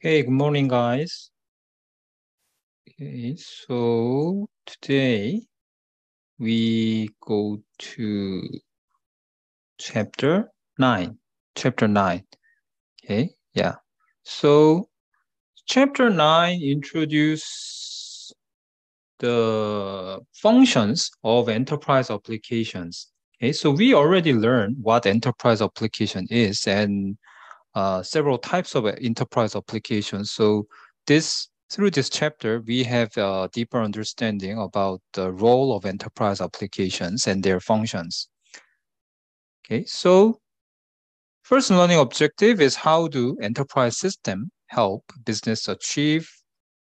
Okay, good morning, guys. Okay, so today we go to chapter 9. Chapter 9. Okay, yeah. So chapter 9 introduce the functions of enterprise applications. Okay, so we already learned what enterprise application is and several types of enterprise applications. So through this chapter, we have a deeper understanding about the role of enterprise applications and their functions. Okay, so first learning objective is how do enterprise system help business achieve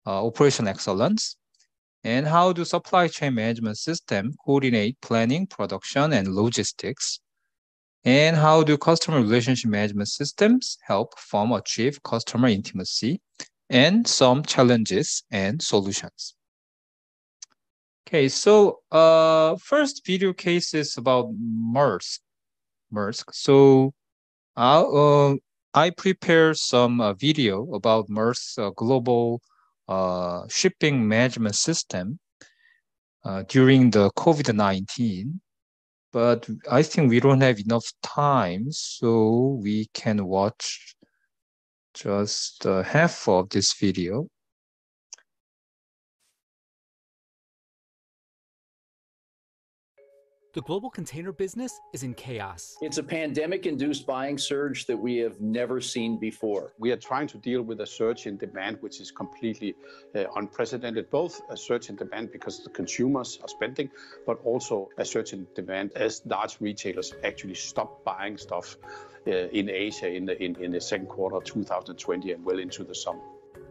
operational excellence, and how do supply chain management system coordinate planning, production, and logistics. And how do customer relationship management systems help firm achieve customer intimacy, and some challenges and solutions. Okay, so first video case is about Maersk. So I prepare some video about Maersk's global shipping management system during the COVID-19. But I think we don't have enough time, so we can watch just half of this video. The global container business is in chaos. It's a pandemic-induced buying surge that we have never seen before. We are trying to deal with a surge in demand, which is completely unprecedented, both a surge in demand because the consumers are spending, but also a surge in demand as large retailers actually stop buying stuff in Asia in the second quarter of 2020 and well into the summer.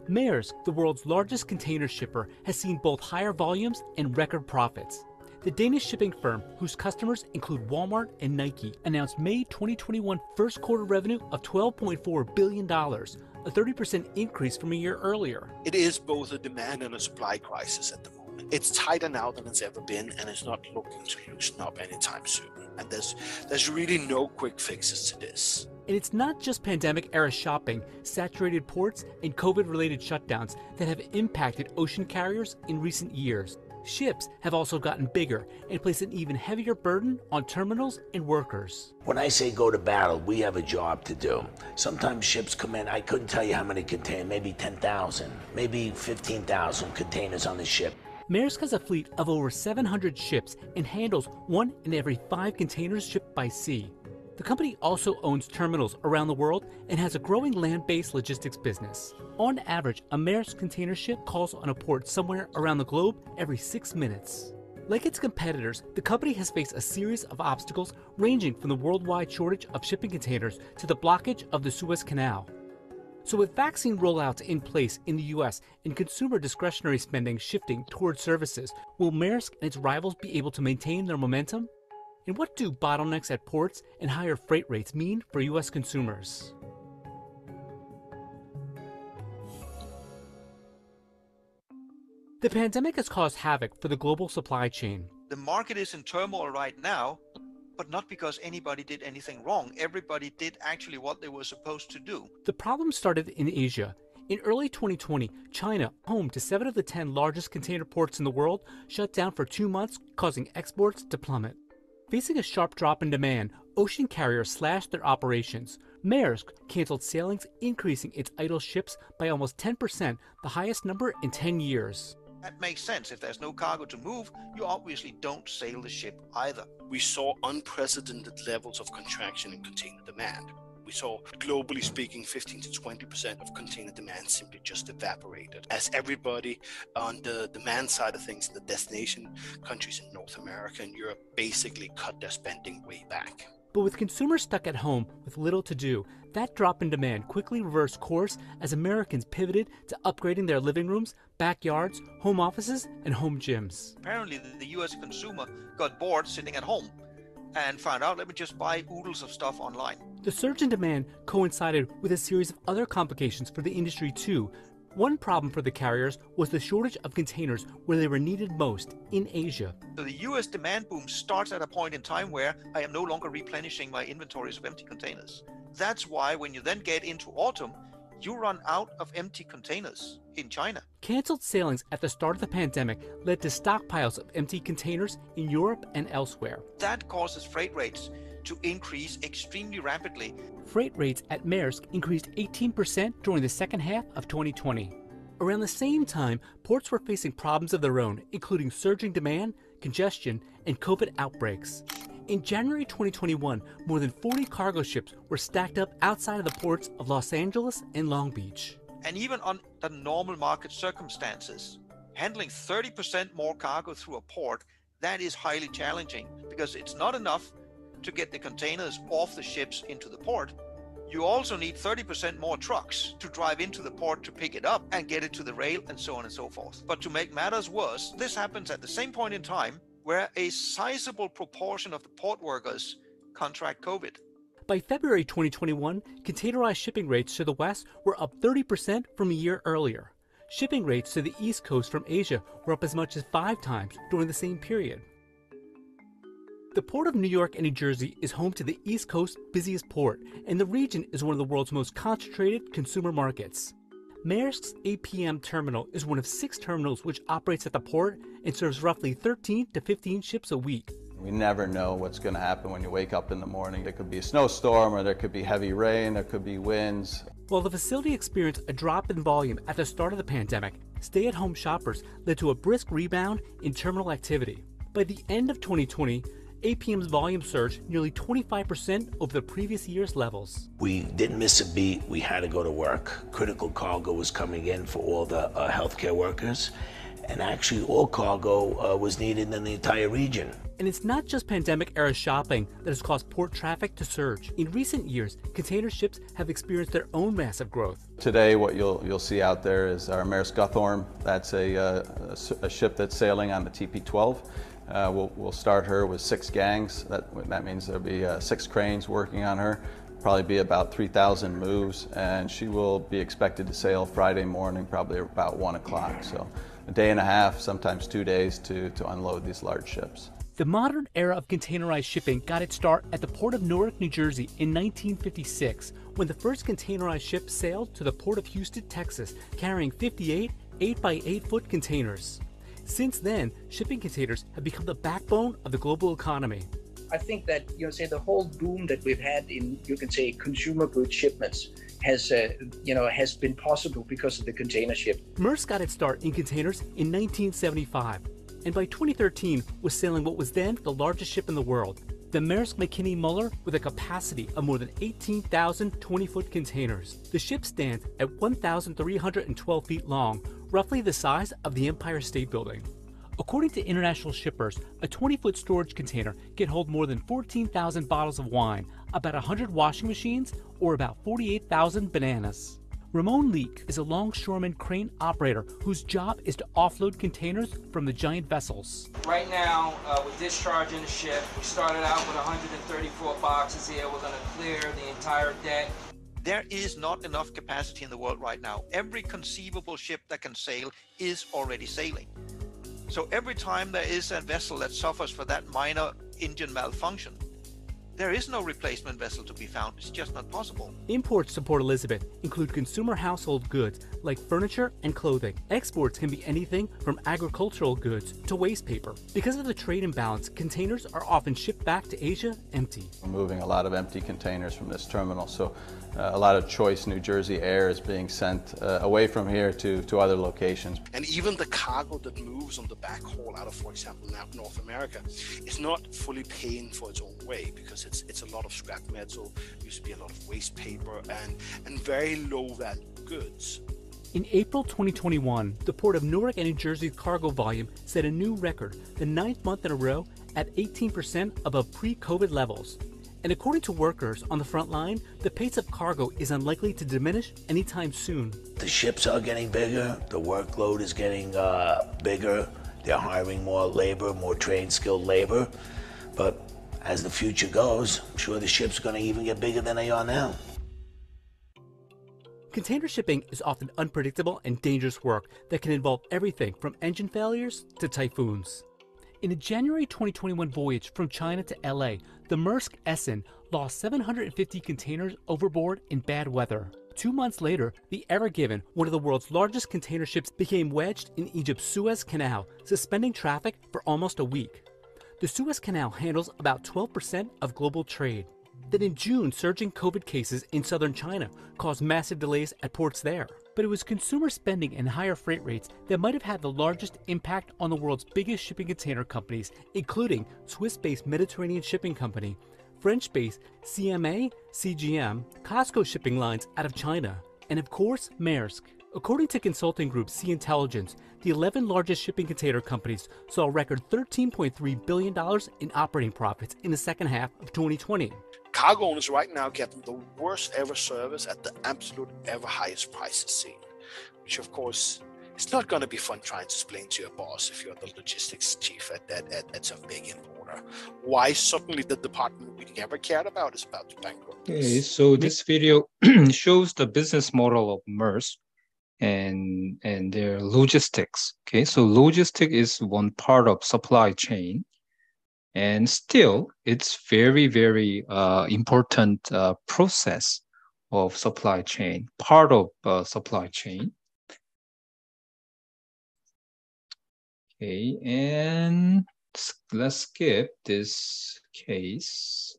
Maersk, the world's largest container shipper, has seen both higher volumes and record profits. The Danish shipping firm, whose customers include Walmart and Nike, announced May 2021 first quarter revenue of $12.4 billion, a 30% increase from a year earlier. It is both a demand and a supply crisis at the moment. It's tighter now than it's ever been, and it's not looking to loosen up anytime soon. And there's really no quick fixes to this. And it's not just pandemic-era shopping, saturated ports, and COVID-related shutdowns that have impacted ocean carriers in recent years. Ships have also gotten bigger and place an even heavier burden on terminals and workers. When I say go to battle, we have a job to do. Sometimes ships come in, I couldn't tell you how many containers, maybe 10,000, maybe 15,000 containers on the ship. Maersk has a fleet of over 700 ships and handles 1 in every 5 containers shipped by sea. The company also owns terminals around the world and has a growing land-based logistics business. On average, a Maersk container ship calls on a port somewhere around the globe every 6 minutes. Like its competitors, the company has faced a series of obstacles ranging from the worldwide shortage of shipping containers to the blockage of the Suez Canal. So with vaccine rollouts in place in the US and consumer discretionary spending shifting towards services, will Maersk and its rivals be able to maintain their momentum? And what do bottlenecks at ports and higher freight rates mean for US consumers? The pandemic has caused havoc for the global supply chain. The market is in turmoil right now, but not because anybody did anything wrong. Everybody did actually what they were supposed to do. The problem started in Asia. In early 2020, China, home to 7 of the 10 largest container ports in the world, shut down for 2 months, causing exports to plummet. Facing a sharp drop in demand, ocean carriers slashed their operations. Maersk canceled sailings, increasing its idle ships by almost 10%, the highest number in 10 years. That makes sense. If there's no cargo to move, you obviously don't sail the ship either. We saw unprecedented levels of contraction in container demand. We saw, globally speaking, 15 to 20% of container demand simply just evaporated as everybody on the demand side of things, the destination countries in North America and Europe basically cut their spending way back. But with consumers stuck at home with little to do, that drop in demand quickly reversed course as Americans pivoted to upgrading their living rooms, backyards, home offices, and home gyms. Apparently, the US consumer got bored sitting at home and found out, let me just buy oodles of stuff online. The surge in demand coincided with a series of other complications for the industry too. One problem for the carriers was the shortage of containers where they were needed most, in Asia. So the US demand boom starts at a point in time where I am no longer replenishing my inventories of empty containers. That's why when you then get into autumn, you run out of empty containers in China. Canceled sailings at the start of the pandemic led to stockpiles of empty containers in Europe and elsewhere. That causes freight rates to increase extremely rapidly. Freight rates at Maersk increased 18% during the second half of 2020. Around the same time, ports were facing problems of their own, including surging demand, congestion, and COVID outbreaks. In January 2021, more than 40 cargo ships were stacked up outside of the ports of Los Angeles and Long Beach. And even under normal market circumstances, handling 30% more cargo through a port, that is highly challenging because it's not enough to get the containers off the ships into the port. You also need 30% more trucks to drive into the port to pick it up and get it to the rail and so on and so forth. But to make matters worse, this happens at the same point in time where a sizable proportion of the port workers contract COVID. By February 2021, containerized shipping rates to the West were up 30% from a year earlier. Shipping rates to the East Coast from Asia were up as much as 5 times during the same period. The Port of New York and New Jersey is home to the East Coast's busiest port, and the region is one of the world's most concentrated consumer markets. Maersk's APM terminal is one of 6 terminals which operates at the port and serves roughly 13 to 15 ships a week. We never know what's going to happen when you wake up in the morning. There could be a snowstorm, or there could be heavy rain, there could be winds. While the facility experienced a drop in volume at the start of the pandemic, stay-at-home shoppers led to a brisk rebound in terminal activity. By the end of 2020, APM's volume surged nearly 25% over the previous year's levels. We didn't miss a beat. We had to go to work. Critical cargo was coming in for all the healthcare workers, and actually all cargo was needed in the entire region. And it's not just pandemic-era shopping that has caused port traffic to surge. In recent years, container ships have experienced their own massive growth. Today, what you'll see out there is our Maersk Guthorm. That's a ship that's sailing on the TP12. We'll start her with 6 gangs. That means there'll be 6 cranes working on her. Probably be about 3,000 moves, and she will be expected to sail Friday morning, probably about 1 o'clock. So a day and a half, sometimes 2 days to unload these large ships. The modern era of containerized shipping got its start at the Port of Newark, New Jersey in 1956, when the first containerized ship sailed to the Port of Houston, Texas, carrying 58 8x8-foot containers. Since then, shipping containers have become the backbone of the global economy. I think that, the whole boom that we've had in, consumer goods shipments has been possible because of the container ship. Maersk got its start in containers in 1975, and by 2013 was sailing what was then the largest ship in the world, the Maersk McKinney Muller, with a capacity of more than 18,000 20-foot containers. The ship stands at 1,312 feet long, roughly the size of the Empire State Building. According to international shippers, a 20-foot storage container can hold more than 14,000 bottles of wine, about 100 washing machines, or about 48,000 bananas. Ramon Leake is a longshoreman crane operator whose job is to offload containers from the giant vessels. Right now, we're discharging the ship. We started out with 134 boxes here. We're going to clear the entire deck. There is not enough capacity in the world right now. Every conceivable ship that can sail is already sailing. So every time there is a vessel that suffers for that minor engine malfunction, there is no replacement vessel to be found. It's just not possible. Imports to Port Elizabeth include consumer household goods like furniture and clothing. Exports can be anything from agricultural goods to waste paper. Because of the trade imbalance, containers are often shipped back to Asia empty. We're moving a lot of empty containers from this terminal, so a lot of choice New Jersey air is being sent away from here to other locations. And even the cargo that moves on the backhaul out of, for example, North America is not fully paying for its own way, because it's a lot of scrap metal, used to be a lot of waste paper, and very low value goods. In April 2021, the Port of Newark and New Jersey's cargo volume set a new record, the 9th month in a row, at 18% above pre-COVID levels. And according to workers on the front line, the pace of cargo is unlikely to diminish anytime soon. The ships are getting bigger, the workload is getting bigger, they're hiring more labor, more trained, skilled labor, but as the future goes, I'm sure the ships are going to even get bigger than they are now. Container shipping is often unpredictable and dangerous work that can involve everything from engine failures to typhoons. In a January 2021 voyage from China to LA, the Maersk Essen lost 750 containers overboard in bad weather. 2 months later, the Ever Given, one of the world's largest container ships, became wedged in Egypt's Suez Canal, suspending traffic for almost a week. The Suez Canal handles about 12% of global trade. Then in June, surging COVID cases in southern China caused massive delays at ports there. But it was consumer spending and higher freight rates that might have had the largest impact on the world's biggest shipping container companies, including Swiss-based Mediterranean Shipping Company, French-based CMA CGM, COSCO Shipping Lines out of China, and of course, Maersk. According to consulting group Sea Intelligence, the 11 largest shipping container companies saw a record $13.3 billion in operating profits in the second half of 2020. Cargo owners right now getting the worst ever service at the absolute ever highest prices seen, which of course it's not going to be fun trying to explain to your boss if you're the logistics chief at some big importer why suddenly the department we never cared about is about to bankrupt. Okay, so this video shows the business model of Maersk and their logistics. Okay, so logistics is one part of supply chain, and still it's very, very important process of supply chain, part of supply chain. Okay, and let's skip this case.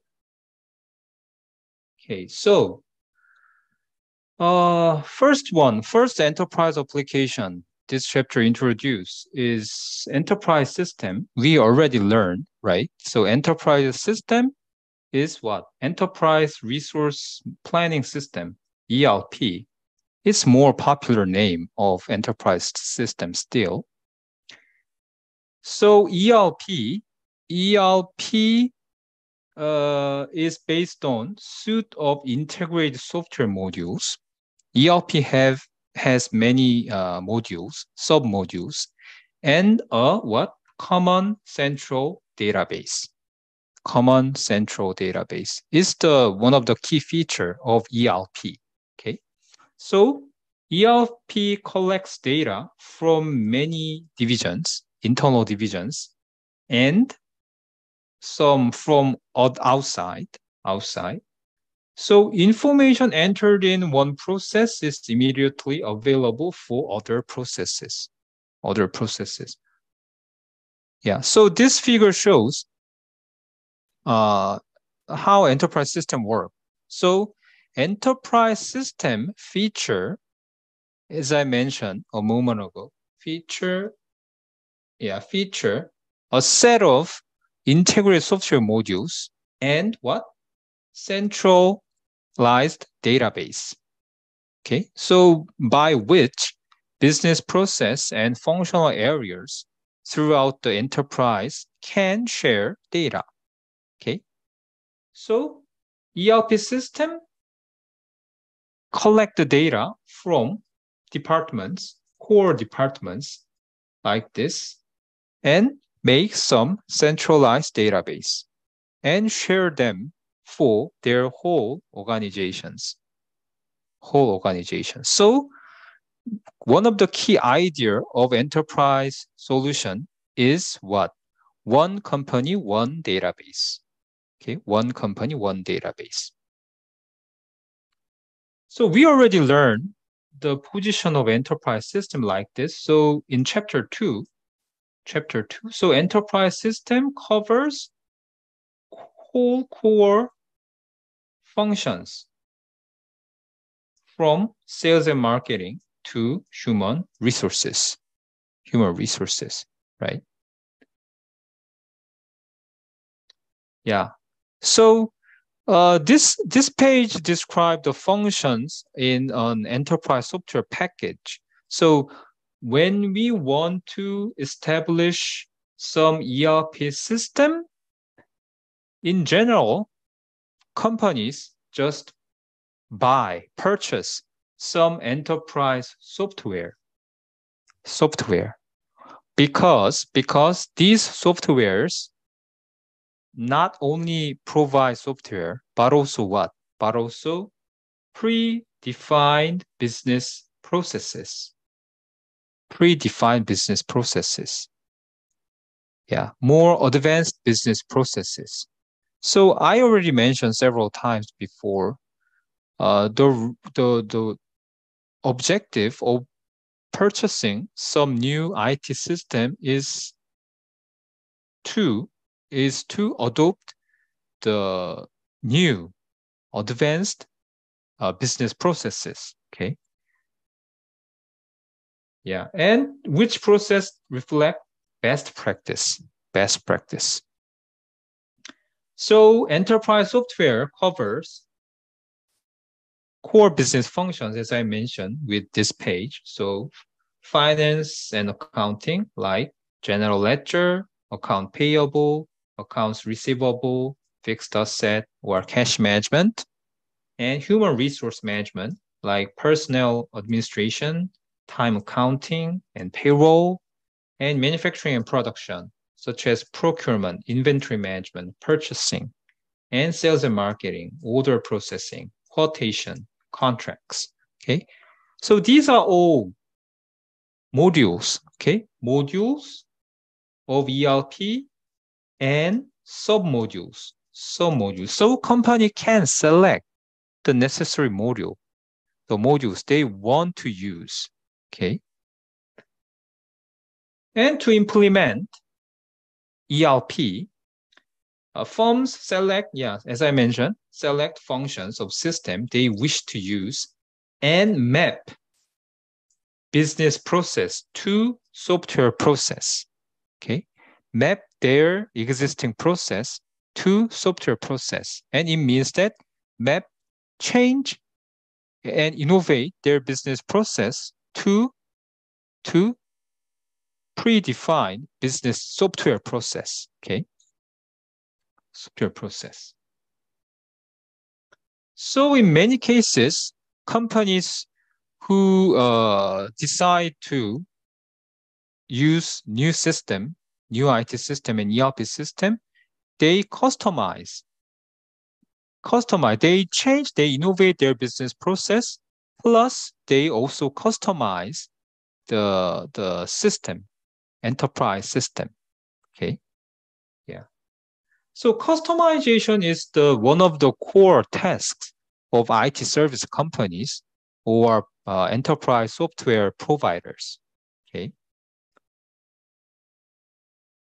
Okay, so first enterprise application this chapter introduced is enterprise system. We already learned, right? So enterprise system is what? Enterprise Resource Planning System, ERP. It's more popular name of enterprise system still. So ERP is based on suite of integrated software modules. ERP has many modules, sub-modules, and a common central database. Common central database is one of the key feature of ERP. Okay, so ERP collects data from many divisions, internal divisions, and some from outside. So information entered in one process is immediately available for other processes. Yeah, so this figure shows how enterprise system work. So enterprise system feature, as I mentioned a moment ago, feature a set of integrated software modules and what? Centralized database. Okay, so by which business process and functional areas throughout the enterprise can share data. Okay, so ERP system collect the data from departments, core departments like this, and make some centralized database and share them for their whole organizations. So one of the key idea of enterprise solution is what? One company, one database. Okay, one company, one database. So we already learned the position of enterprise system like this. So in chapter 2, so enterprise system covers whole core functions from sales and marketing to human resources, right? Yeah. So this page describes the functions in an enterprise software package. So when we want to establish some ERP system, in general, companies just purchase some enterprise software because these softwares not only provide software, but also what? But also predefined business processes. Yeah, more advanced business processes. So I already mentioned several times before, the objective of purchasing some new IT system is to adopt the new advanced business processes. Okay. Yeah, and which process reflect best practice. So enterprise software covers core business functions, as I mentioned with this page. So finance and accounting, like general ledger, account payable, accounts receivable, fixed asset, or cash management, and human resource management, like personnel administration, time accounting, and payroll, and manufacturing and production, such as procurement, inventory management, purchasing, and sales and marketing, order processing, quotation, contracts. Okay, so these are all modules. Okay, modules of ERP and submodules. So company can select the necessary module, the modules they want to use. Okay, and to implement ERP, firms select, as I mentioned, select functions of system they wish to use and map business process to software process. Okay, map their existing process to software process, and it means that map, change, and innovate their business process to predefined business software process. Okay, software process. So in many cases, companies who decide to use new system, new IT system and ERP system, they customize, they change, they innovate their business process, plus they also customize the system, enterprise system. Okay, yeah. So customization is one of the core tasks of IT service companies or enterprise software providers. Okay.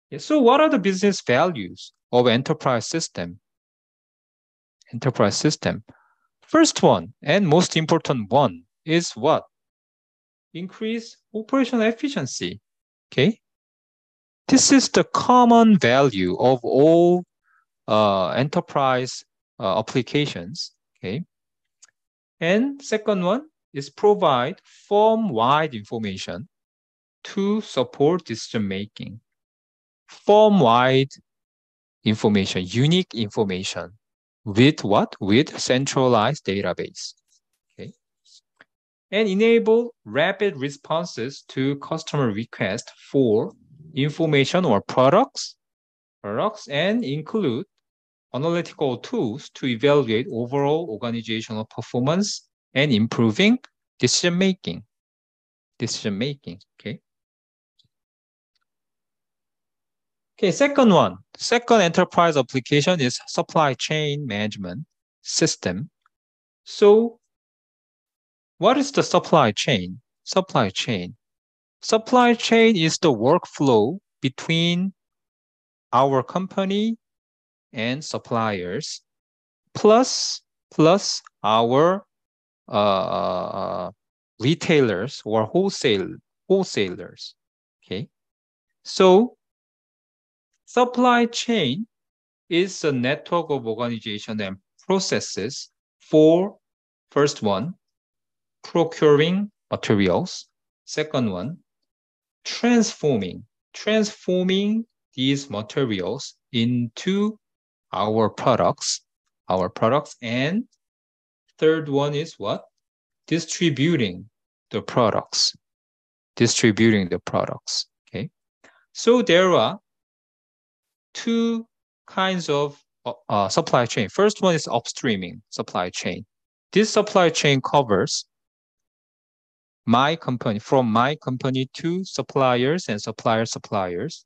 Yeah, so what are the business values of enterprise system? First one and most important one is what? Increase operational efficiency. Okay. This is the common value of all enterprise applications. Okay. And second one is provide firm-wide information to support decision making. Firm-wide information, unique information with what? With centralized database. Okay. And enable rapid responses to customer requests for information or products, and include analytical tools to evaluate overall organizational performance and improving decision making. Okay. Okay, second enterprise application is supply chain management system. So what is the supply chain? Supply chain is the workflow between our company and suppliers, plus our retailers or wholesalers. Okay, so supply chain is a network of organization and processes for, first one, procuring materials. Second one, transforming these materials into our products. And third one is what? Distributing the products. Okay. So there are two kinds of supply chain. First one is upstreaming supply chain. This supply chain covers from my company to suppliers and suppliers.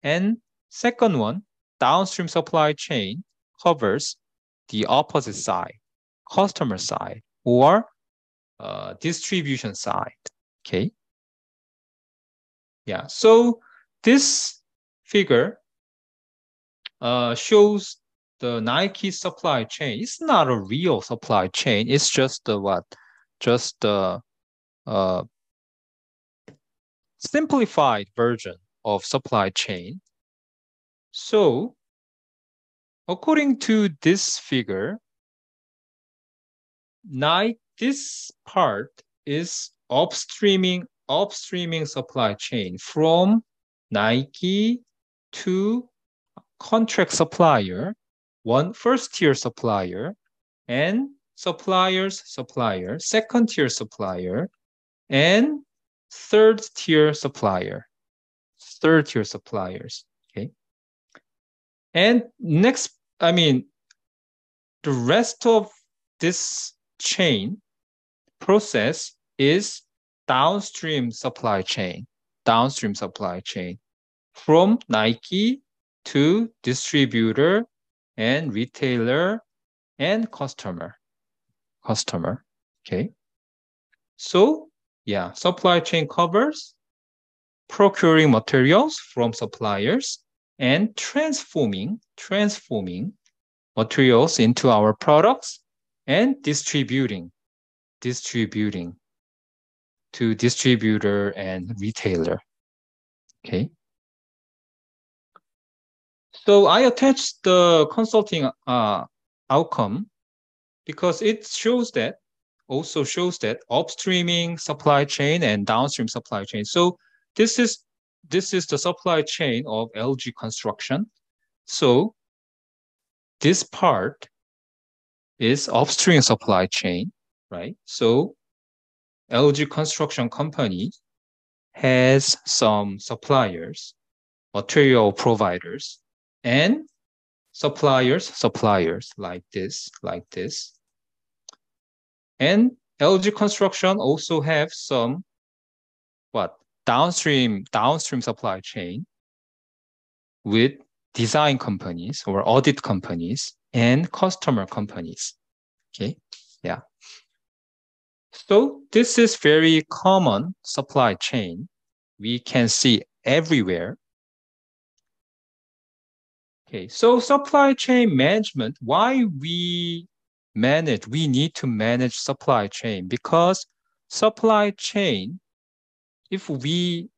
And second one, downstream supply chain covers the opposite side, customer side or distribution side. Okay. Yeah. So this figure shows the Nike supply chain. It's not a real supply chain. It's just the what? Just the simplified version of supply chain. So according to this figure, this part is upstreaming supply chain from Nike to contract supplier, one first-tier supplier, and supplier's supplier, second-tier supplier, and third-tier suppliers. Okay. And next, the rest of this chain process is downstream supply chain from Nike to distributor and retailer and customer. Okay. So yeah, supply chain covers procuring materials from suppliers and transforming materials into our products and distributing to distributor and retailer. Okay. So I attached the consulting outcome because it also shows that upstreaming supply chain and downstream supply chain. So this is the supply chain of LG Construction. So this part is upstream supply chain, right? So LG Construction Company has some suppliers, material providers, and suppliers like this. And LG Construction also have some downstream supply chain with design companies or audit companies and customer companies. Okay, yeah. So this is very common supply chain. We can see everywhere. Okay, so supply chain management, why we need to manage supply chain? Because supply chain, if we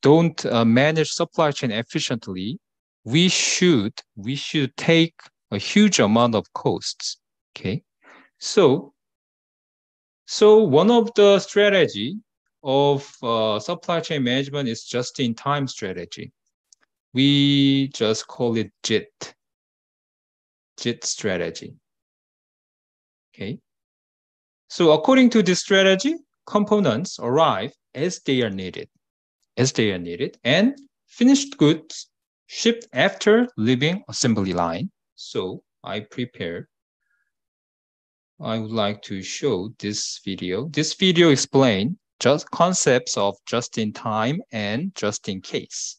don't manage supply chain efficiently, we should take a huge amount of costs. Okay, so one of the strategy of supply chain management is just-in-time strategy. We just call it JIT strategy. Okay. So according to this strategy, components arrive as they are needed, and finished goods shipped after leaving assembly line. So I would like to show this video. This video explains just concepts of just-in-time and just-in-case.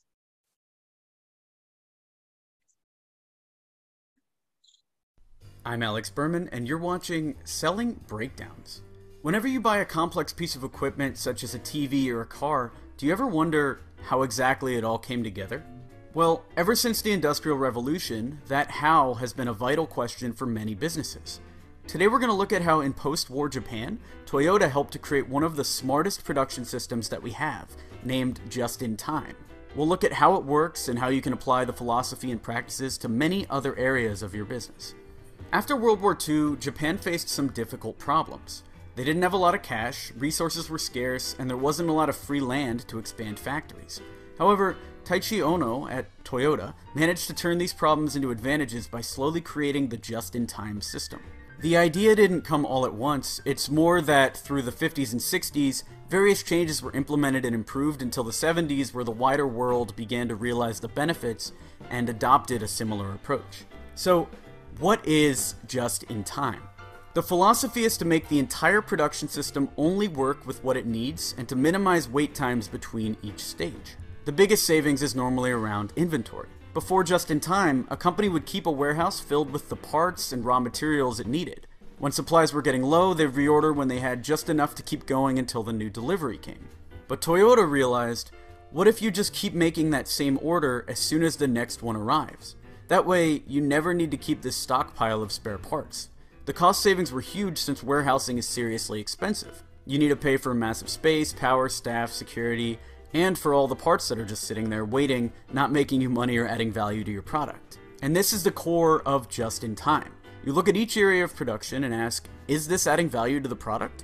I'm Alex Berman, and you're watching Selling Breakdowns. Whenever you buy a complex piece of equipment, such as a TV or a car, do you ever wonder how exactly it all came together? Well, ever since the Industrial Revolution, that how has been a vital question for many businesses. Today we're going to look at how in post-war Japan, Toyota helped to create one of the smartest production systems that we have, named Just-in-Time. We'll look at how it works and how you can apply the philosophy and practices to many other areas of your business. After World War II, Japan faced some difficult problems. They didn't have a lot of cash, resources were scarce, and there wasn't a lot of free land to expand factories. However, Taiichi Ohno at Toyota managed to turn these problems into advantages by slowly creating the just-in-time system. The idea didn't come all at once, it's more that through the 50s and 60s, various changes were implemented and improved until the 70s, where the wider world began to realize the benefits and adopted a similar approach. So, what is just-in-time? The philosophy is to make the entire production system only work with what it needs and to minimize wait times between each stage. The biggest savings is normally around inventory. Before just-in-time, a company would keep a warehouse filled with the parts and raw materials it needed. When supplies were getting low, they'd reorder when they had just enough to keep going until the new delivery came. But Toyota realized, what if you just keep making that same order as soon as the next one arrives? That way, you never need to keep this stockpile of spare parts. The cost savings were huge since warehousing is seriously expensive. You need to pay for massive space, power, staff, security, and for all the parts that are just sitting there waiting, not making you money or adding value to your product. And this is the core of just-in-time. You look at each area of production and ask, is this adding value to the product?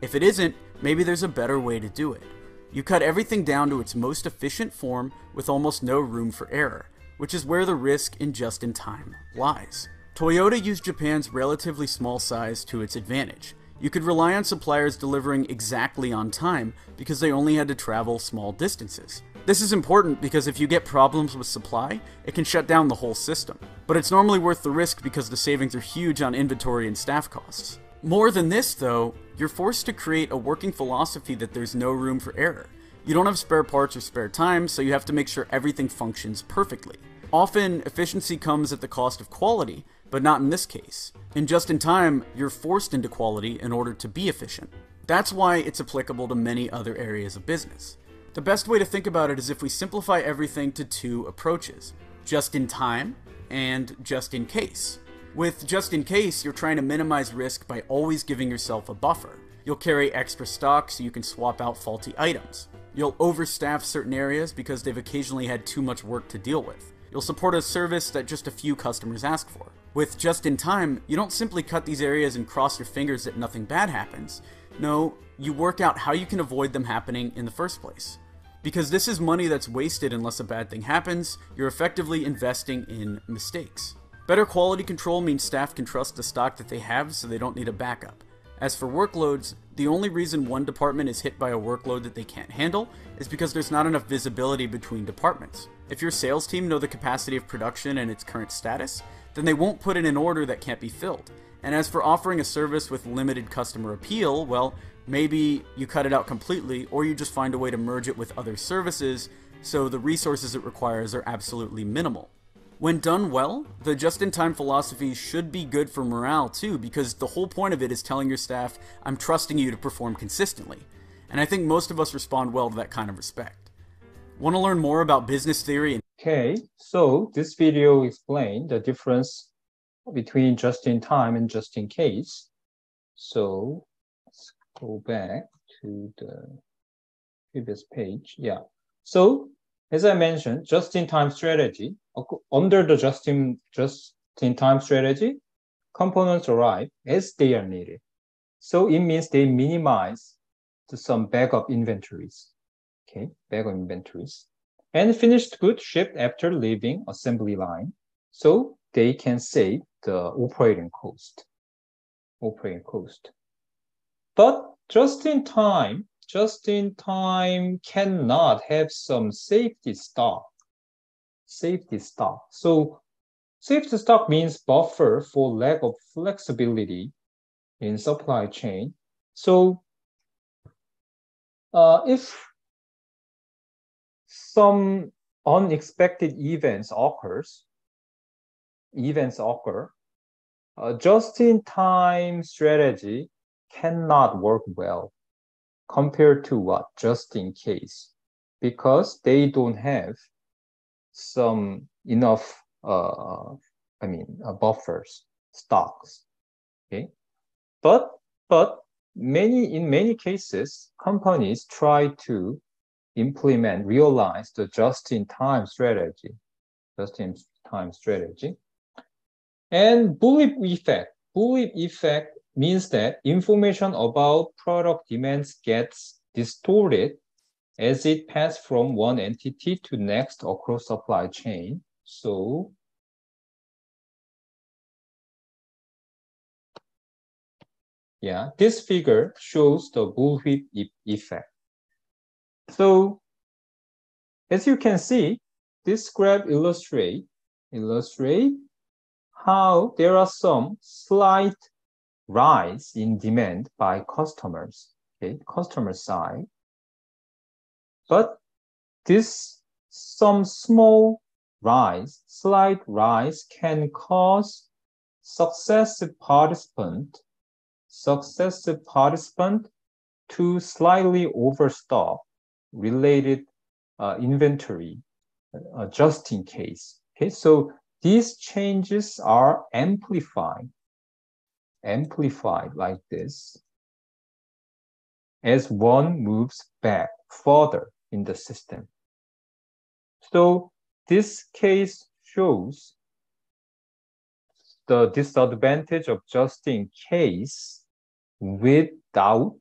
If it isn't, maybe there's a better way to do it. You cut everything down to its most efficient form with almost no room for error, which is where the risk in just-in-time lies. Toyota used Japan's relatively small size to its advantage. You could rely on suppliers delivering exactly on time because they only had to travel small distances. This is important because if you get problems with supply, it can shut down the whole system. But it's normally worth the risk because the savings are huge on inventory and staff costs. More than this though, you're forced to create a working philosophy that there's no room for error. You don't have spare parts or spare time, so you have to make sure everything functions perfectly. Often, efficiency comes at the cost of quality, but not in this case. In just-in-time, you're forced into quality in order to be efficient. That's why it's applicable to many other areas of business. The best way to think about it is if we simplify everything to two approaches: just-in-time and just-in-case. With just-in-case, you're trying to minimize risk by always giving yourself a buffer. You'll carry extra stock so you can swap out faulty items. You'll overstaff certain areas because they've occasionally had too much work to deal with. You'll support a service that just a few customers ask for. With just-in-time, you don't simply cut these areas and cross your fingers that nothing bad happens. No, you work out how you can avoid them happening in the first place. Because this is money that's wasted unless a bad thing happens, you're effectively investing in mistakes. Better quality control means staff can trust the stock that they have so they don't need a backup. As for workloads, the only reason one department is hit by a workload that they can't handle is because there's not enough visibility between departments. If your sales team know the capacity of production and its current status, then they won't put in an order that can't be filled. And as for offering a service with limited customer appeal, well, maybe you cut it out completely, or you just find a way to merge it with other services so the resources it requires are absolutely minimal. When done well, the just-in-time philosophy should be good for morale too, because the whole point of it is telling your staff, I'm trusting you to perform consistently. And I think most of us respond well to that kind of respect. Want to learn more about business theory? Okay, so this video explained the difference between just-in-time and just-in-case. So let's go back to the previous page. Yeah. So as I mentioned, just-in-time strategy. Under the just-in-time strategy, components arrive as they are needed. So it means they minimize some backup inventories. Okay, backup inventories. And finished goods shipped after leaving assembly line. So they can save the operating cost. But just-in-time cannot have some safety stock. So safety stock means buffer for lack of flexibility in supply chain. So if some unexpected events occur, just-in-time strategy cannot work well compared to what? Just-in-case, because they don't have some enough buffers, stocks. Okay, but in many cases, companies try to realize the just-in-time strategy. And Bullitt effect means that information about product demands gets distorted as it passes from one entity to next across supply chain. So yeah, this figure shows the Bullitt effect. So as you can see, this graph illustrate how there are some slight rise in demand by customers, okay, customer side. But this some small rise, slight rise can cause successive participant to slightly overstock related inventory just in case. Okay, so these changes are amplified like this as one moves back further in the system. So this case shows the disadvantage of just in case without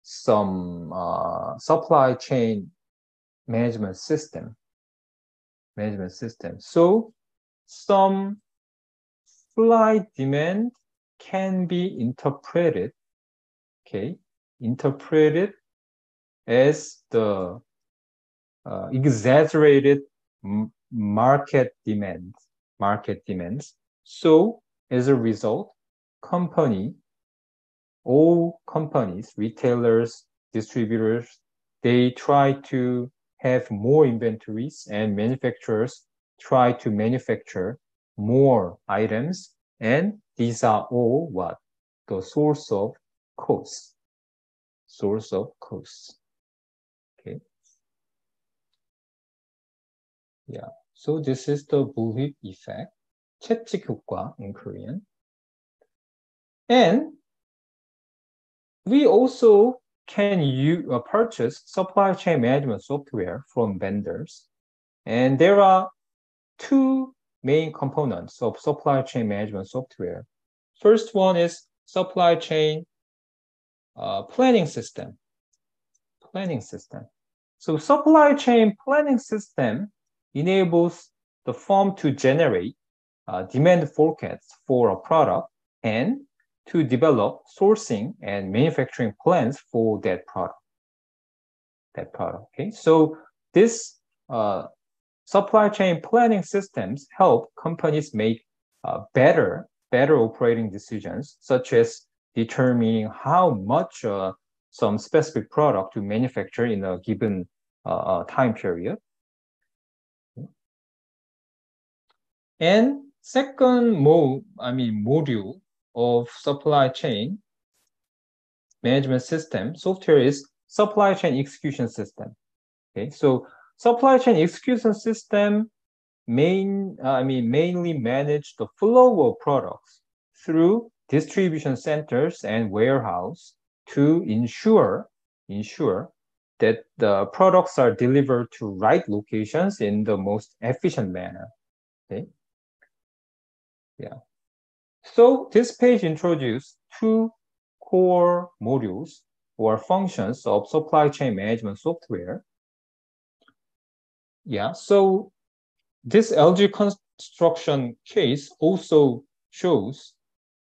some supply chain management system. So some slight demand can be interpreted as the exaggerated market demands. So as a result, all companies, retailers, distributors, they try to have more inventories, and manufacturers try to manufacture more items, and these are all what? The source of costs. Okay. Yeah. So this is the Bullwhip effect, 채찍 효과 in Korean. And we also can purchase supply chain management software from vendors. And there are two main components of supply chain management software. First one is supply chain planning system. So supply chain planning system enables the firm to generate demand forecasts for a product and to develop sourcing and manufacturing plans for that product. Okay, so this supply chain planning systems help companies make better operating decisions, such as determining how much some specific product to manufacture in a given time period. And second module of supply chain management system software is supply chain execution system. Okay, so supply chain execution system mainly manage the flow of products through distribution centers and warehouse to ensure that the products are delivered to right locations in the most efficient manner. Okay. Yeah. So this page introduces two core modules or functions of supply chain management software. Yeah, so this LG construction case also shows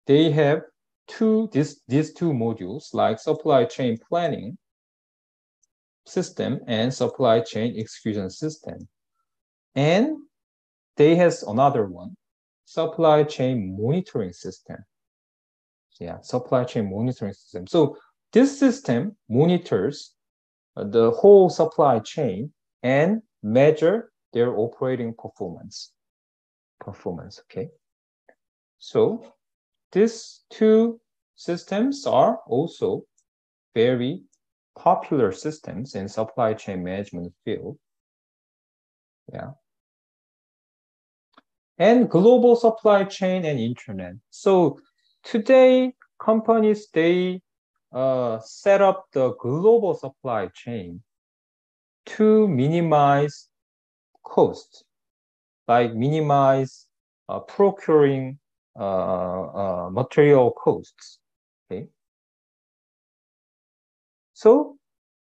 they have these two modules, like supply chain planning system and supply chain execution system. And they has another one, supply chain monitoring system. Yeah, supply chain monitoring system. So this system monitors the whole supply chain and measure their operating performance. Okay. So these two systems are also very popular systems in supply chain management field. Yeah. And global supply chain and internet. So today, companies, they set up the global supply chain to minimize costs, like minimize procuring material costs. Okay. So,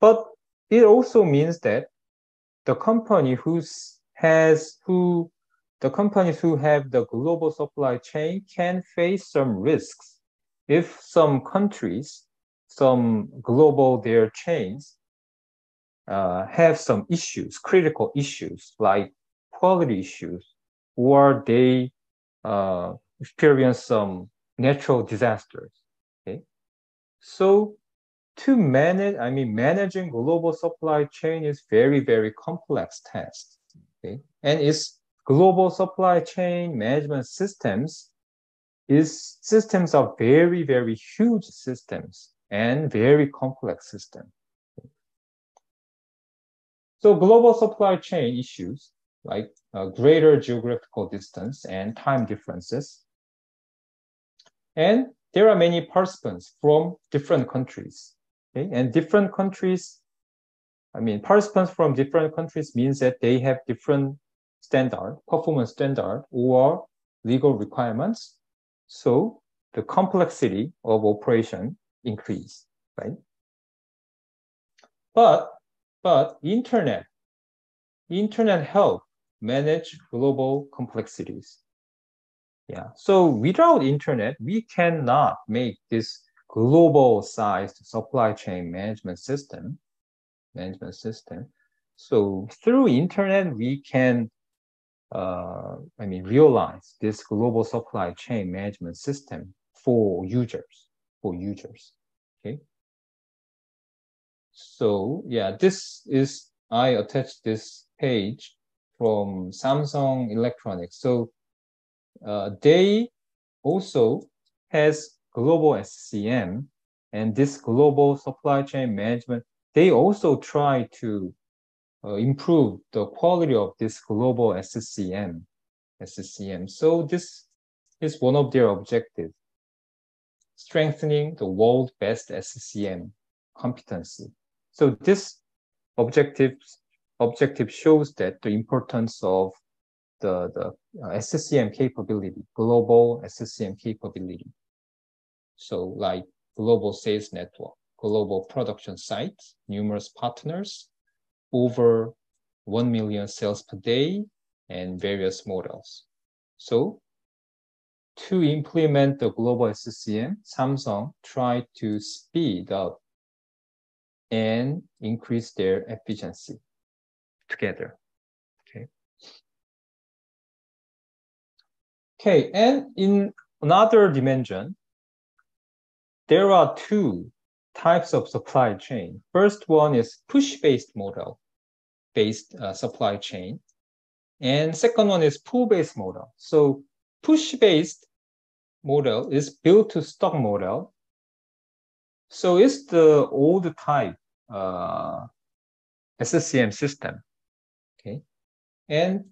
but it also means that the companies who have the global supply chain can face some risks if some countries, some global their chains have some issues, critical issues like quality issues, or they experience some natural disasters. Okay, so to manage, managing global supply chain is very, very complex task. Okay? And its global supply chain management systems are very, very huge systems and very complex systems. So global supply chain issues like greater geographical distance and time differences. And there are many participants from different countries. Okay? And different countries, participants from different countries means that they have different performance standard or legal requirements. So the complexity of operation increase, right? But internet help manage global complexities. Yeah. So without internet, we cannot make this global sized supply chain management system. So through internet, we can realize this global supply chain management system for users. Okay. So yeah, I attached this page from Samsung Electronics. So they also has global SCM, and this global supply chain management, they also try to improve the quality of this global SCM. So this is one of their objectives, strengthening the world best SCM competency. So this objective shows that the importance of the SCM capability, global SCM capability. So like global sales network, global production sites, numerous partners, over 1 million sales per day, and various models. So to implement the global SCM, Samsung tried to speed up and increase their efficiency together. Okay, and in another dimension, there are two types of supply chain. First one is push-based model-based supply chain. And second one is pull-based model. So push-based model is built-to-stock model. So it's the old type SCM system. Okay, and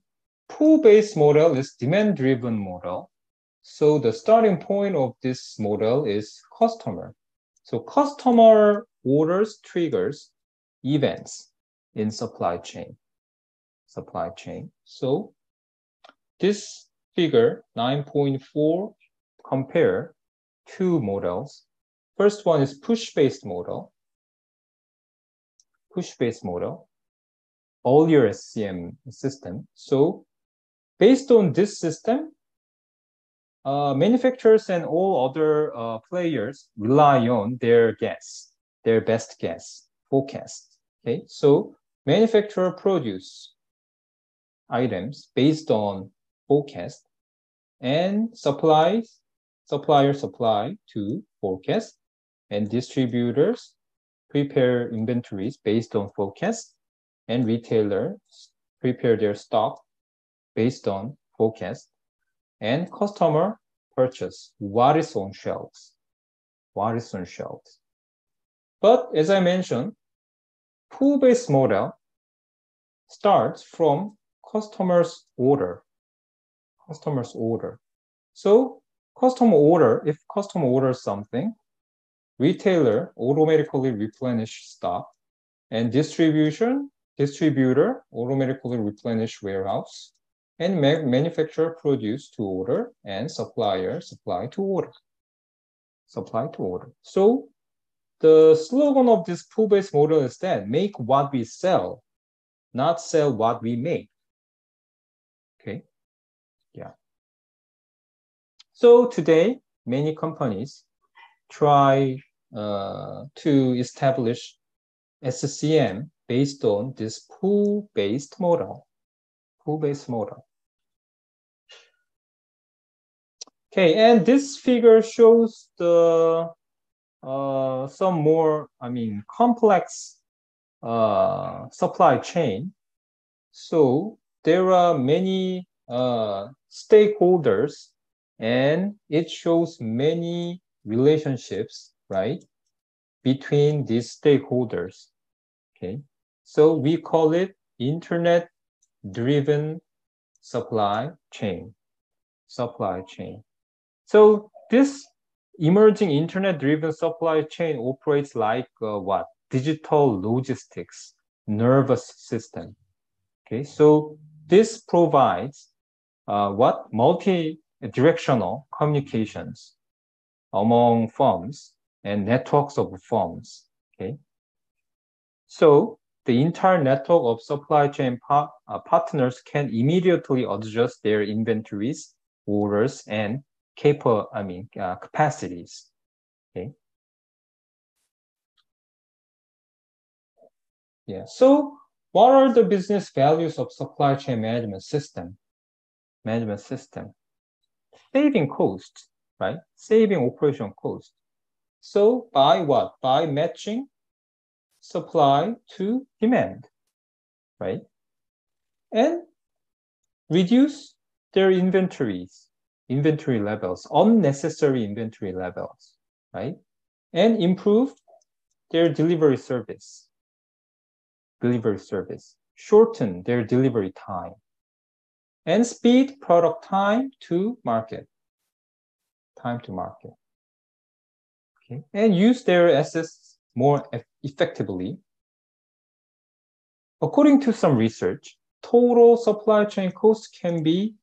pull-based model is demand-driven model. So the starting point of this model is customer. So customer orders triggers events in supply chain. So this figure 9.4 compare two models. First one is push-based model. Earlier SCM system. So based on this system, manufacturers and all other players rely on their best guess, forecast. Okay, so manufacturer produce items based on forecast, and supplier supply to forecast, and distributors prepare inventories based on forecast, and retailers prepare their stock based on forecast, and customer purchase what is on shelves. But as I mentioned, pull-based model starts from customer's order. So if customer orders something, retailer automatically replenish stock, and distributor automatically replenish warehouse, and manufacturer produce to order, and supplier supply to order. So the slogan of this pull-based model is that make what we sell, not sell what we make. Okay, yeah. So today, many companies try to establish SCM based on this pull-based model. Okay, and this figure shows the some more, complex supply chain. So there are many stakeholders, and it shows many relationships, right, between these stakeholders. Okay, so we call it internet-driven supply chain. So this emerging internet-driven supply chain operates like what? Digital logistics, nervous system. Okay, so this provides what? Multi-directional communications among firms and networks of firms. Okay, so the entire network of supply chain partners can immediately adjust their inventories, orders, and capacities. Okay. Yeah. So, what are the business values of supply chain management system? Saving costs, right? Saving operation costs. So, by what? By matching supply to demand, right? And reduce their inventory levels, unnecessary inventory levels, right? And improve their delivery service, shorten their delivery time, and speed product time to market. Okay. And use their assets more effectively. According to some research, total supply chain costs can be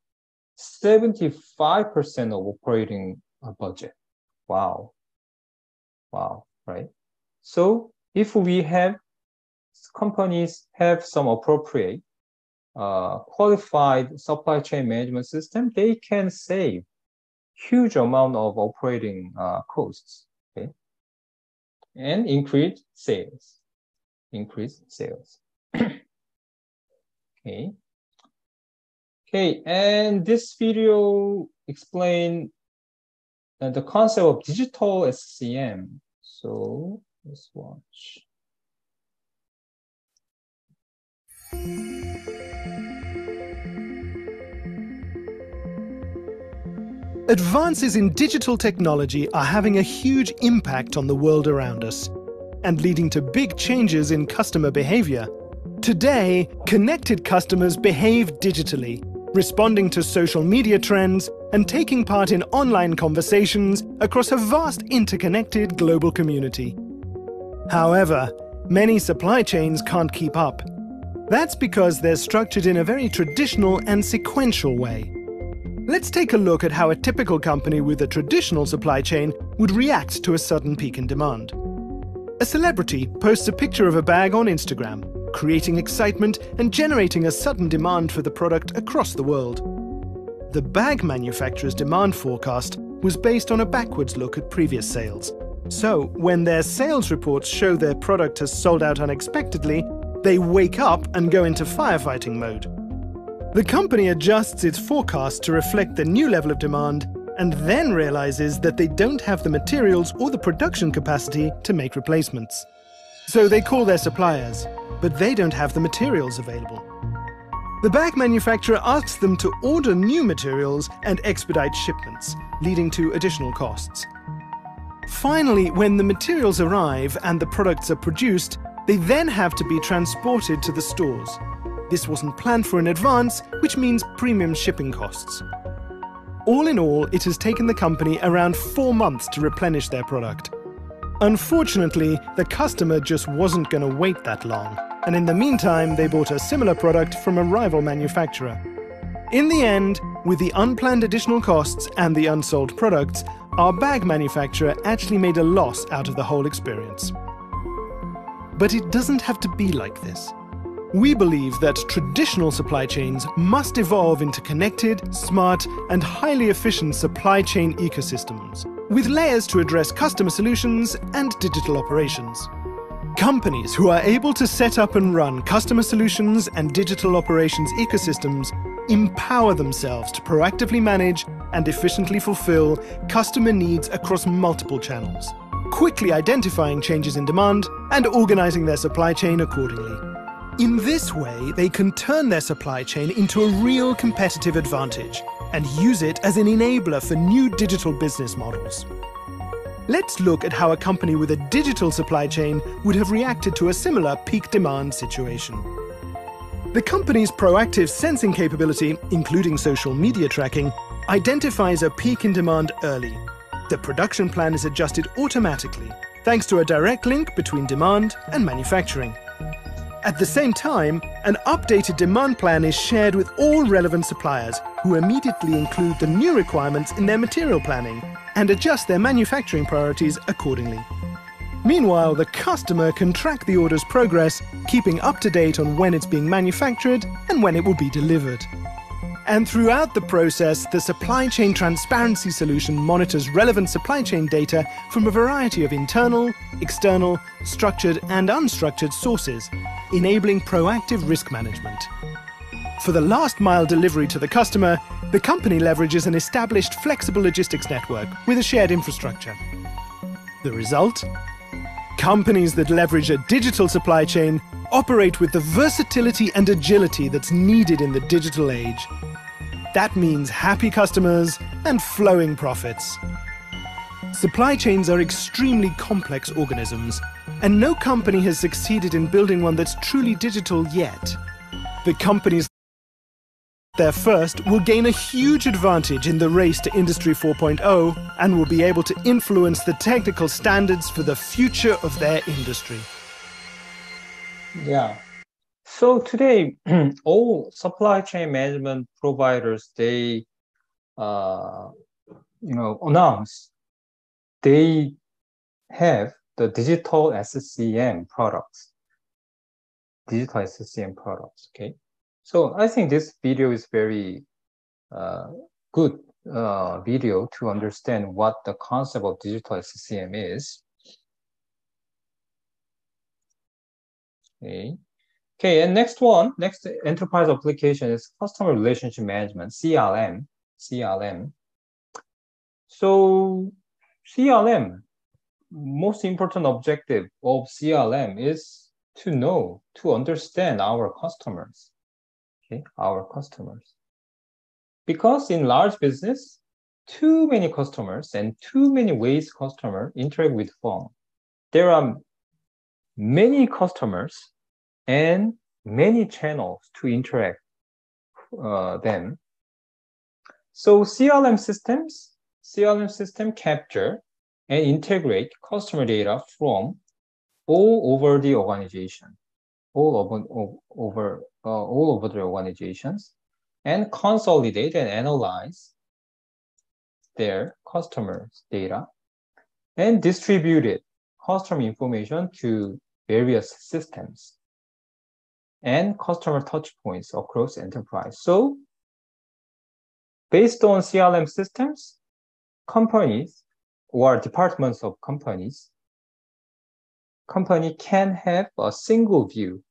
75% of operating budget. Wow, right? So if we have companies have some appropriate qualified supply chain management system, they can save huge amount of operating costs, okay? And increase sales. Okay, and this video explains the concept of digital SCM. So let's watch. Advances in digital technology are having a huge impact on the world around us and leading to big changes in customer behavior. Today, connected customers behave digitally, responding to social media trends and taking part in online conversations across a vast interconnected global community. However, many supply chains can't keep up. That's because they're structured in a very traditional and sequential way. Let's take a look at how a typical company with a traditional supply chain would react to a sudden peak in demand. A celebrity posts a picture of a bag on Instagram, creating excitement and generating a sudden demand for the product across the world. The bag manufacturer's demand forecast was based on a backwards look at previous sales. So, when their sales reports show their product has sold out unexpectedly, they wake up and go into firefighting mode. The company adjusts its forecast to reflect the new level of demand and then realizes that they don't have the materials or the production capacity to make replacements. So they call their suppliers, but they don't have the materials available. The bag manufacturer asks them to order new materials and expedite shipments, leading to additional costs. Finally, when the materials arrive and the products are produced, they then have to be transported to the stores. This wasn't planned for in advance, which means premium shipping costs. All in all, it has taken the company around 4 months to replenish their product. Unfortunately, the customer just wasn't going to wait that long, and in the meantime, they bought a similar product from a rival manufacturer. In the end, with the unplanned additional costs and the unsold products, our bag manufacturer actually made a loss out of the whole experience. But it doesn't have to be like this. We believe that traditional supply chains must evolve into connected, smart, and highly efficient supply chain ecosystems, with layers to address customer solutions and digital operations. Companies who are able to set up and run customer solutions and digital operations ecosystems empower themselves to proactively manage and efficiently fulfill customer needs across multiple channels. quickly identifying changes in demand and organizing their supply chain accordingly. In this way, they can turn their supply chain into a real competitive advantage and use it as an enabler for new digital business models. Let's look at how a company with a digital supply chain would have reacted to a similar peak demand situation. The company's proactive sensing capability, including social media tracking, identifies a peak in demand early. The production plan is adjusted automatically, thanks to a direct link between demand and manufacturing. At the same time, an updated demand plan is shared with all relevant suppliers, who immediately include the new requirements in their material planning and adjust their manufacturing priorities accordingly. Meanwhile, the customer can track the order's progress, keeping up to date on when it's being manufactured and when it will be delivered. And throughout the process, the supply chain transparency solution monitors relevant supply chain data from a variety of internal, external, structured and unstructured sources, enabling proactive risk management. For the last mile delivery to the customer, the company leverages an established flexible logistics network with a shared infrastructure. The result? Companies that leverage a digital supply chain operate with the versatility and agility that's needed in the digital age. That means happy customers and flowing profits. Supply chains are extremely complex organisms, and no company has succeeded in building one that's truly digital yet. The companies there first will gain a huge advantage in the race to Industry 4.0 and will be able to influence the technical standards for the future of their industry. Yeah. So today, all supply chain management providers, they, announce they have the digital SCM products. Digital SCM products, okay? So I think this video is very good video to understand what the concept of digital SCM is. Okay, and next enterprise application is customer relationship management, CRM. So CRM, most important objective of CRM is to understand our customers. Okay, our customers. Because in large business, too many customers and too many ways customers interact with firm. There are many customers and many channels to interact them. So CRM system capture and integrate customer data from all over the organization, all over the organizations, and consolidate and analyze their customers' data and distribute it, customer information to various systems and customer touch points across enterprise. So based on CRM systems, companies or departments of company can have a single view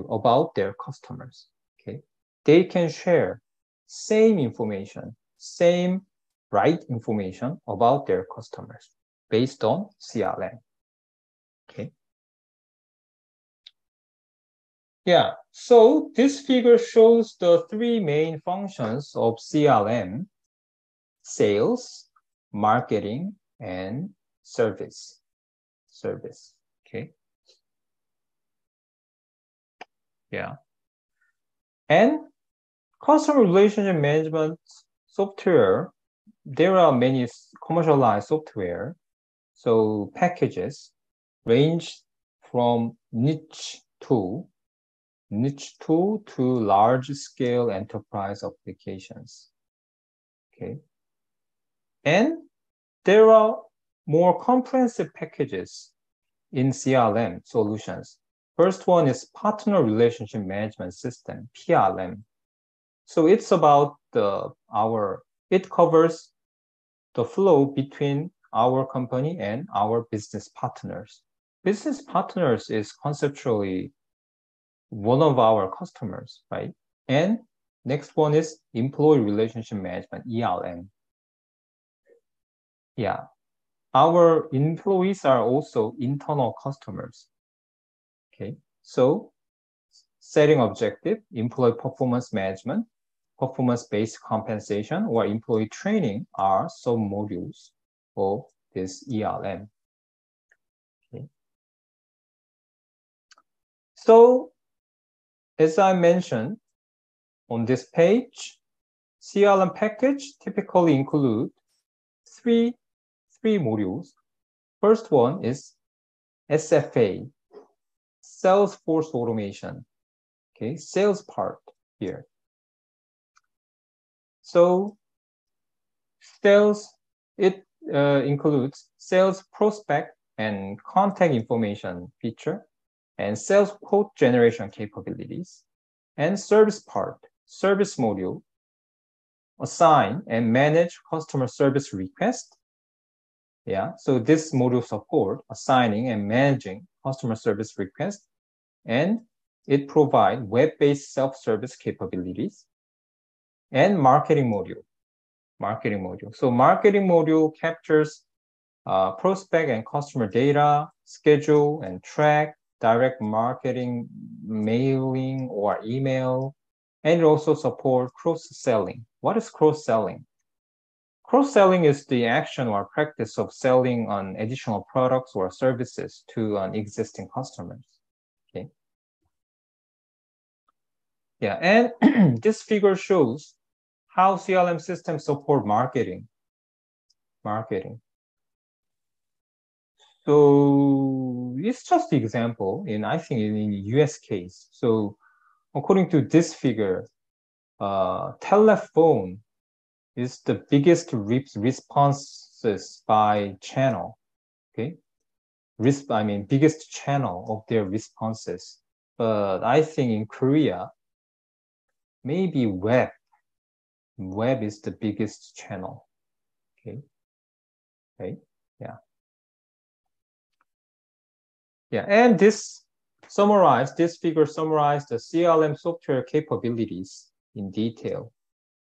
about their customers. Okay, they can share same information, same right information about their customers based on CRM. Okay. Yeah, so this figure shows the three main functions of CRM: sales, marketing, and service. Okay. Yeah. And customer relationship management software, there are many commercialized software. So packages range from niche tool to large-scale enterprise applications. Okay. And there are more comprehensive packages in CRM solutions. First one is Partner Relationship Management System, PRM. So it's about it covers the flow between our company and our business partners. Business partners is conceptually one of our customers, right? And next one is Employee Relationship Management, ERM. Yeah. our employees are also internal customers. Okay, so setting objective, employee performance management, performance-based compensation, or employee training are sub-modules of this ERM. Okay. So, as I mentioned on this page, CRM package typically include three modules. First one is SFA, sales force automation. Okay, sales part here. So sales, it includes sales prospect and contact information feature, and sales quote generation capabilities, and service part, service module, assign and manage customer service request. Yeah, so this module support assigning and managing customer service request, and it provides web-based self-service capabilities, and marketing module. So marketing module captures prospect and customer data, schedule and track, direct marketing, mailing or email, and it also support cross-selling. What is cross-selling? Cross-selling is the action or practice of selling on additional products or services to existing customers. Okay. Yeah, and this figure shows how CRM systems support marketing. So it's just the example I think in US case. So according to this figure, telephone is the biggest responses by channel. Okay, biggest channel of their responses. But I think in Korea, maybe web is the biggest channel. Okay, yeah, and this figure summarized the CRM software capabilities in detail.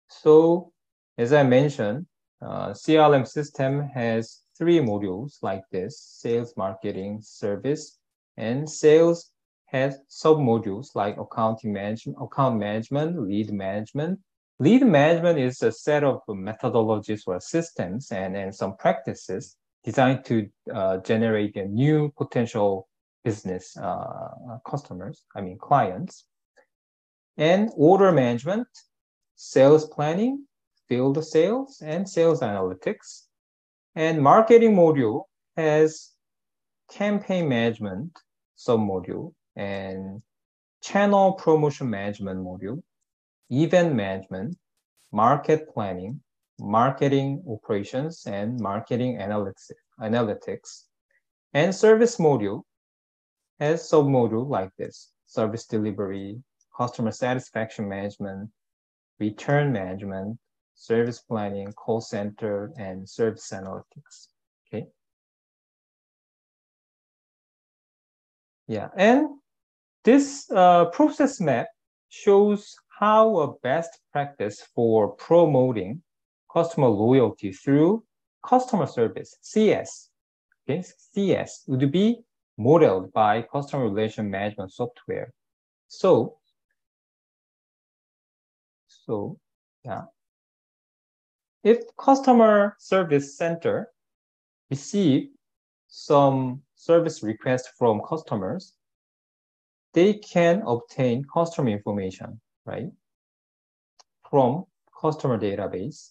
So as I mentioned, CRM system has three modules like this: sales, marketing, service, and sales has sub-modules like account management, lead management. Lead management is a set of methodologies or systems and some practices designed to generate a new potential business clients. And order management, sales planning, field sales, and sales analytics. And marketing module has campaign management sub-module and channel promotion management module, event management, market planning, marketing operations, and marketing analytics. And service module has sub-module like this: service delivery, customer satisfaction management, return management, service planning, call center, and service analytics. Okay. Yeah, and this process map shows how a best practice for promoting customer loyalty through customer service, CS. Okay, CS would be modeled by customer relation management software. So yeah, if customer service center receive some service requests from customers, they can obtain customer information, right, from customer database.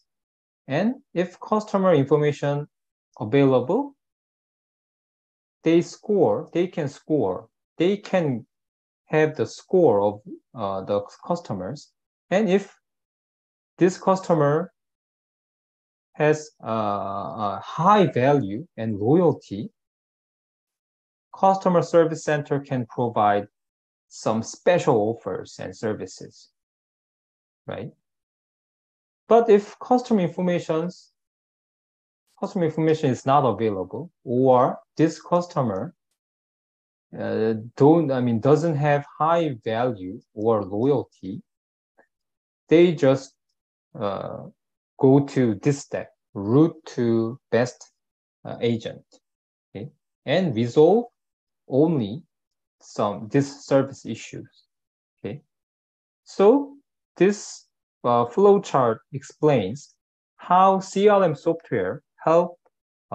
And if customer information available, they can have the score of the customers. And if this customer has a high value and loyalty, customer service center can provide some special offers and services, right? But if customer information is not available, or this customer doesn't have high value or loyalty, they just go to this step, route to best agent, okay, and resolve only this service issues, okay. So this flow chart explains how CRM software help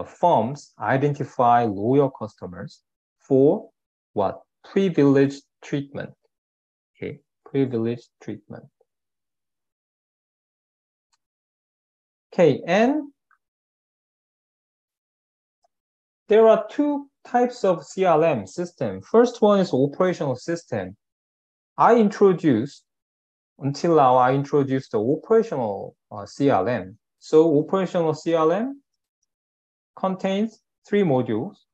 firms identify loyal customers for what? Privileged treatment, okay, privileged treatment. Okay, and there are two types of CRM system. First one is operational system. Until now, I introduced the operational CRM. So operational CRM contains three modules: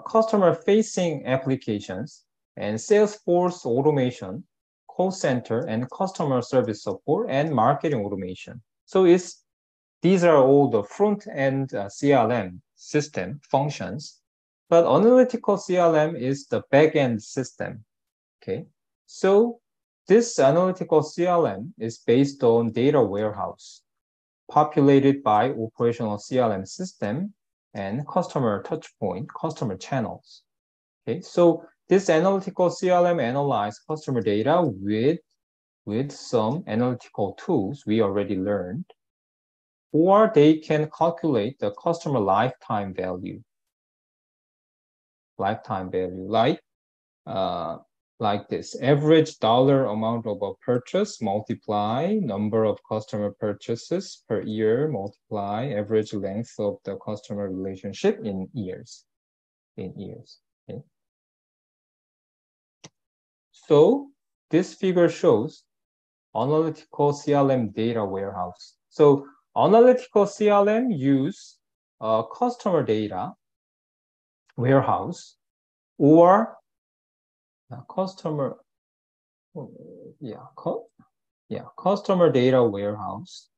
customer-facing applications and Salesforce automation, call center and customer service support, and marketing automation. So these are all the front-end CRM system functions, but analytical CRM is the back-end system, okay? So this analytical CRM is based on data warehouse, populated by operational CRM system and customer touchpoint, customer channels, okay? So this analytical CRM analyzes customer data with some analytical tools we already learned, or they can calculate the customer lifetime value, like this: average dollar amount of a purchase multiply number of customer purchases per year multiply average length of the customer relationship in years. Okay. So this figure shows analytical CRM data warehouse. So analytical CRM use customer data warehouse or customer data warehouse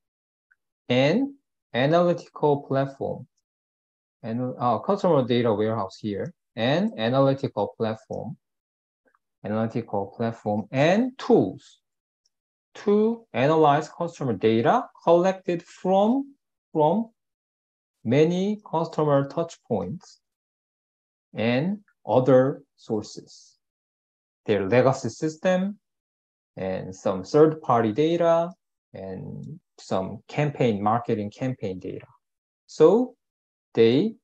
and analytical platform, and customer data warehouse here, and analytical platform and tools to analyze customer data collected from many customer touch points and other sources, their legacy system and some third-party data and some marketing campaign data. So they